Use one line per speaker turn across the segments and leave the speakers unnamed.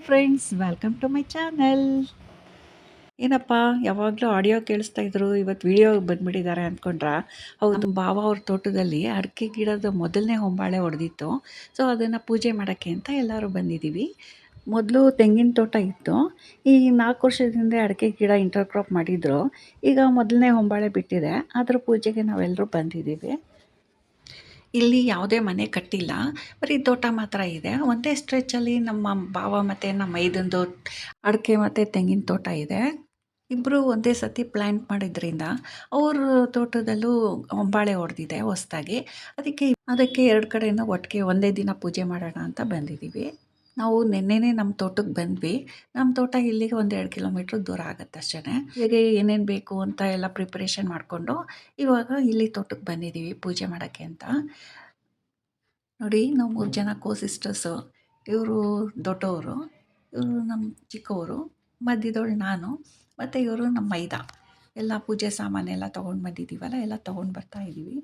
Friends, welcome to my channel. ಏನಪ್ಪ, ಯಾವಾಗಲೂ audio ಕೇಳಿಸ್ತಾ ಇದ್ರು, ಇವತ್ತು ವಿಡಿಯೋ ಬಂದ್ಬಿಟ್ಟಿದ್ದಾರೆ ಅಂದ್ಕೊಂಡ್ರಾ? ಹೌದು, ನಮ್ಮ ಭಾವ ಅವ್ರ ತೋಟದಲ್ಲಿ ಅಡಿಕೆ ಗಿಡದ ಮೊದಲನೇ ಹೊಂಬಾಳೆ ಹೊಡೆದಿತ್ತು. ಸೊ ಅದನ್ನು ಪೂಜೆ ಮಾಡೋಕ್ಕೆ ಅಂತ ಎಲ್ಲರೂ ಬಂದಿದ್ದೀವಿ. ಮೊದಲು ತೆಂಗಿನ ತೋಟ ಇತ್ತು. ಈ 4 ವರ್ಷದ ಅಡಿಕೆ ಗಿಡ ಇಂಟರ್ ಕ್ರಾಪ್ ಮಾಡಿದ್ರು. ಈಗ ಮೊದಲನೇ ಹೊಂಬಾಳೆ ಬಿಟ್ಟಿದೆ, ಅದರ ಪೂಜೆಗೆ ನಾವೆಲ್ಲರೂ ಬಂದಿದ್ದೀವಿ. ಇಲ್ಲಿ ಯಾವುದೇ ಮನೆ ಕಟ್ಟಿಲ್ಲ, ಬರೀ ತೋಟ ಮಾತ್ರ ಇದೆ. ಒಂದೇ ಸ್ಟ್ರೆಚಲ್ಲಿ ನಮ್ಮ ಭಾವ ಮತ್ತು ನಮ್ಮ ಮೈದಂದು ಅಡಿಕೆ ಮತ್ತು ತೆಂಗಿನ ತೋಟ ಇದೆ. ಇಬ್ಬರು ಒಂದೇ ಸತಿ ಪ್ಲ್ಯಾಂಟ್ ಮಾಡಿದ್ರಿಂದ ಅವ್ರ ತೋಟದಲ್ಲೂ ಹೊಂಬಾಳೆ ಹೊಡೆದಿದೆ ಹೊಸದಾಗಿ. ಅದಕ್ಕೆ 2 ಕಡೆಯಿಂದ ಒಟ್ಟಿಗೆ ಒಂದೇ ದಿನ ಪೂಜೆ ಮಾಡೋಣ ಅಂತ ಬಂದಿದ್ದೀವಿ. ನಾವು ನೆನ್ನೆನೇ ನಮ್ಮ ತೋಟಕ್ಕೆ ಬಂದ್ವಿ. ನಮ್ಮ ತೋಟ ಇಲ್ಲಿಗೆ ಒಂದು 2 ಕಿಲೋಮೀಟ್ರ್ ದೂರ ಆಗುತ್ತೆ ಅಷ್ಟೇ. ಹೇಗೆ ಏನೇನು ಬೇಕು ಅಂತ ಎಲ್ಲ ಪ್ರಿಪ್ರೇಷನ್ ಮಾಡಿಕೊಂಡು ಇವಾಗ ಇಲ್ಲಿ ತೋಟಕ್ಕೆ ಬಂದಿದ್ದೀವಿ ಪೂಜೆ ಮಾಡೋಕ್ಕೆ ಅಂತ. ನೋಡಿ, ನಾವು 3 ಜನ ಸಿಸ್ಟರ್ಸು. ಇವರು ದೊಡ್ಡವರು, ಇವರು ನಮ್ಮ ಚಿಕ್ಕವರು, ಮಧ್ಯದವಳು ನಾನು, ಮತ್ತು ಇವರು ನಮ್ಮ ಮೈದ. ಎಲ್ಲ ಪೂಜೆ ಸಾಮಾನೆಲ್ಲ ತೊಗೊಂಡು ಬಂದಿದ್ದೀವಲ್ಲ, ಎಲ್ಲ ತೊಗೊಂಡು ಬರ್ತಾಯಿದ್ದೀವಿ.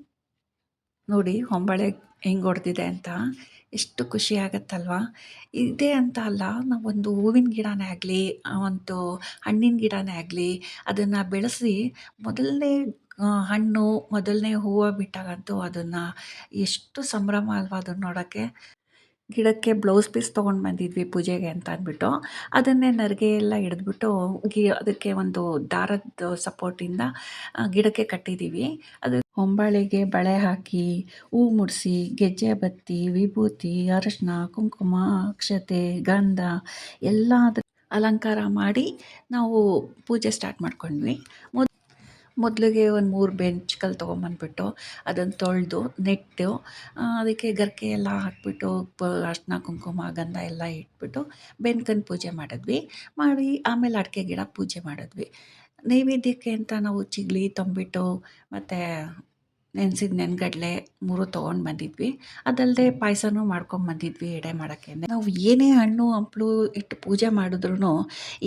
ನೋಡಿ ಹೊಂಬಾಳೆ ಹೆಂಗೆ ಹೊಡೆದಿದೆ ಅಂತ, ಎಷ್ಟು ಖುಷಿ ಆಗುತ್ತಲ್ವ. ಇದೇ ಅಂತ ಅಲ್ಲ, ನಾವೊಂದು ಹೂವಿನ ಗಿಡನೇ ಆಗಲಿ, ಒಂದು ಹಣ್ಣಿನ ಗಿಡನೇ ಆಗಲಿ, ಅದನ್ನು ಬೆಳೆಸಿ ಮೊದಲನೇ ಹಣ್ಣು, ಮೊದಲನೇ ಹೂವು ಬಿಟ್ಟಾಗಂತೂ ಅದನ್ನು ಎಷ್ಟು ಸಂಭ್ರಮ ಅಲ್ವಾ ಅದನ್ನು ನೋಡೋಕ್ಕೆ. ಗಿಡಕ್ಕೆ ಬ್ಲೌಸ್ ಪೀಸ್ ತೊಗೊಂಡು ಬಂದಿದ್ವಿ ಪೂಜೆಗೆ ಅಂತ ಅಂದ್ಬಿಟ್ಟು, ಅದನ್ನೇ ನರಿಗೆ ಎಲ್ಲ ಹಿಡಿದ್ಬಿಟ್ಟು ಅದಕ್ಕೆ ಒಂದು ದಾರದ ಸಪೋರ್ಟಿಂದ ಗಿಡಕ್ಕೆ ಕಟ್ಟಿದ್ದೀವಿ. ಅದು ಹೊಂಬಾಳೆಗೆ ಬಳೆ ಹಾಕಿ, ಹೂ ಮುಡಿಸಿ, ಗೆಜ್ಜೆ ಬತ್ತಿ, ವಿಭೂತಿ, ಅರಶಿನ, ಕುಂಕುಮ, ಅಕ್ಷತೆ, ಗಂಧ ಎಲ್ಲ ಅಲಂಕಾರ ಮಾಡಿ ನಾವು ಪೂಜೆ ಸ್ಟಾರ್ಟ್ ಮಾಡ್ಕೊಂಡ್ವಿ. ಮೊದಲಿಗೆ ಒಂದು 3 ಬೆಂಚ್ ಕಲ್ಲು ತೊಗೊಂಬಂದ್ಬಿಟ್ಟು ಅದನ್ನು ತೊಳೆದು ನೆಟ್ಟು, ಅದಕ್ಕೆ ಗರಿಕೆ ಎಲ್ಲ ಹಾಕ್ಬಿಟ್ಟು ಅರಿಶಿನ, ಕುಂಕುಮ, ಗಂಧ ಎಲ್ಲ ಇಟ್ಬಿಟ್ಟು ಬೆನ್ಕನ್ನು ಪೂಜೆ ಮಾಡಿದ್ವಿ. ಆಮೇಲೆ ಅಡಿಕೆ ಗಿಡ ಪೂಜೆ ಮಾಡಿದ್ವಿ. ನೈವೇದ್ಯಕ್ಕೆ ಅಂತ ನಾವು ಚಿಗ್ಲಿ, ತಂಬಿಟ್ಟು ಮತ್ತು ನೆನೆಸಿದ ನೆಲಗಡಲೆ 3 ತೊಗೊಂಡು ಬಂದಿದ್ವಿ. ಅದಲ್ಲದೆ ಪಾಯಸನೂ ಮಾಡ್ಕೊಂಬಂದಿದ್ವಿ ಎಡೆ ಮಾಡೋಕ್ಕೆ. ನಾವು ಏನೇ ಹಣ್ಣು ಹಂಪಲು ಇಟ್ಟು ಪೂಜೆ ಮಾಡಿದ್ರೂ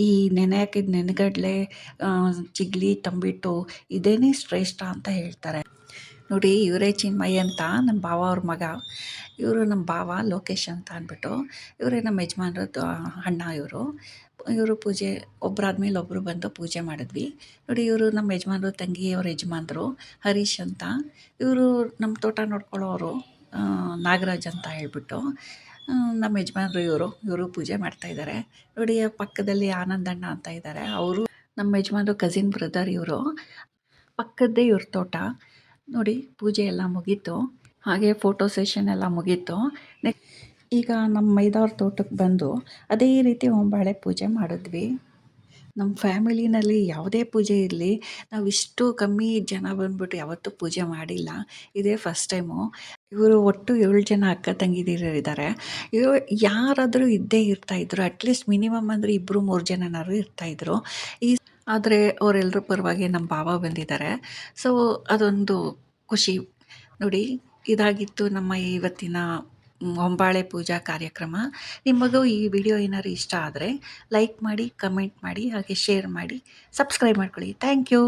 ಈ ನೆನೆ ಹಾಕಿದ ನೆಲಗಡಲೆ, ಚಿಗ್ಲಿ, ತಂಬಿಟ್ಟು ಇದೇನೇ ಶ್ರೇಷ್ಠ ಅಂತ ಹೇಳ್ತಾರೆ. ನೋಡಿ, ಇವರೇ ಚಿನ್ಮಯಿ ಅಂತ ನಮ್ಮ ಭಾವ ಅವ್ರ ಮಗ. ಇವರು ನಮ್ಮ ಭಾವ ಲೋಕೇಶ್ ಅಂತ ಅಂದ್ಬಿಟ್ಟು. ಇವರೇ ನಮ್ಮ ಯಜಮಾನ್ರದ್ದು ಅಣ್ಣ. ಇವರು ಪೂಜೆ ಒಬ್ಬರಾದ್ಮೇಲೆ ಒಬ್ಬರು ಬಂದು ಪೂಜೆ ಮಾಡಿದ್ವಿ. ನೋಡಿ, ಇವರು ನಮ್ಮ ಯಜಮಾನ್ರು ತಂಗಿಯವ್ರ ಯಜಮಾನ್ರು ಹರೀಶ್ ಅಂತ. ಇವರು ನಮ್ಮ ತೋಟ ನೋಡ್ಕೊಳ್ಳೋರು, ನಾಗರಾಜ್ ಅಂತ ಹೇಳ್ಬಿಟ್ಟು. ನಮ್ಮ ಯಜಮಾನ್ರು ಇವರು ಪೂಜೆ ಮಾಡ್ತಾಯಿದ್ದಾರೆ. ನೋಡಿ, ಪಕ್ಕದಲ್ಲಿ ಆನಂದಣ್ಣ ಅಂತ ಇದ್ದಾರೆ, ಅವರು ನಮ್ಮ ಯಜಮಾನ್ರು ಕಸಿನ್ ಬ್ರದರ್. ಇವರು ಪಕ್ಕದ್ದೇ ಇವ್ರ ತೋಟ. ನೋಡಿ, ಪೂಜೆ ಎಲ್ಲ ಮುಗೀತು, ಹಾಗೆ ಫೋಟೋ ಸೆಷನ್ ಎಲ್ಲ ಮುಗೀತು. ಈಗ ನಮ್ಮ ಮೈದವ್ರ ತೋಟಕ್ಕೆ ಬಂದು ಅದೇ ರೀತಿ ಹೊಂಬಾಳೆ ಪೂಜೆ ಮಾಡಿದ್ವಿ. ನಮ್ಮ ಫ್ಯಾಮಿಲಿನಲ್ಲಿ ಯಾವುದೇ ಪೂಜೆ ಇರಲಿ, ನಾವು ಇಷ್ಟು ಕಮ್ಮಿ ಜನ ಬಂದ್ಬಿಟ್ಟು ಯಾವತ್ತೂ ಪೂಜೆ ಮಾಡಿಲ್ಲ. ಇದೇ ಫಸ್ಟ್ ಟೈಮು. ಇವರು ಒಟ್ಟು 7 ಜನ ಅಕ್ಕ ತಂಗಿದಿರು ಇದ್ದಾರೆ. ಯಾರಾದರೂ ಇದ್ದೇ ಇರ್ತಾಯಿದ್ರು. ಅಟ್ಲೀಸ್ಟ್ ಮಿನಿಮಮ್ ಅಂದರೆ 2-3 ಜನನಾದ್ರು ಇರ್ತಾಯಿದ್ರು. ಆದರೆ ಅವರೆಲ್ಲರ ಪರವಾಗಿ ನಮ್ಮ ಭಾವ ಬಂದಿದ್ದಾರೆ. ಸೊ ಅದೊಂದು ಖುಷಿ. ನೋಡಿ, ಇದಾಗಿತ್ತು ನಮ್ಮ ಇವತ್ತಿನ ಹೊಂಬಾಳೆ ಪೂಜಾ ಕಾರ್ಯಕ್ರಮ. ನಿಮಗೂ ಈ ವಿಡಿಯೋ ಏನಾದ್ರು ಇಷ್ಟ ಆದರೆ ಲೈಕ್ ಮಾಡಿ, ಕಮೆಂಟ್ ಮಾಡಿ, ಹಾಗೆ ಶೇರ್ ಮಾಡಿ, ಸಬ್ಸ್ಕ್ರೈಬ್ ಮಾಡ್ಕೊಳ್ಳಿ. Thank you.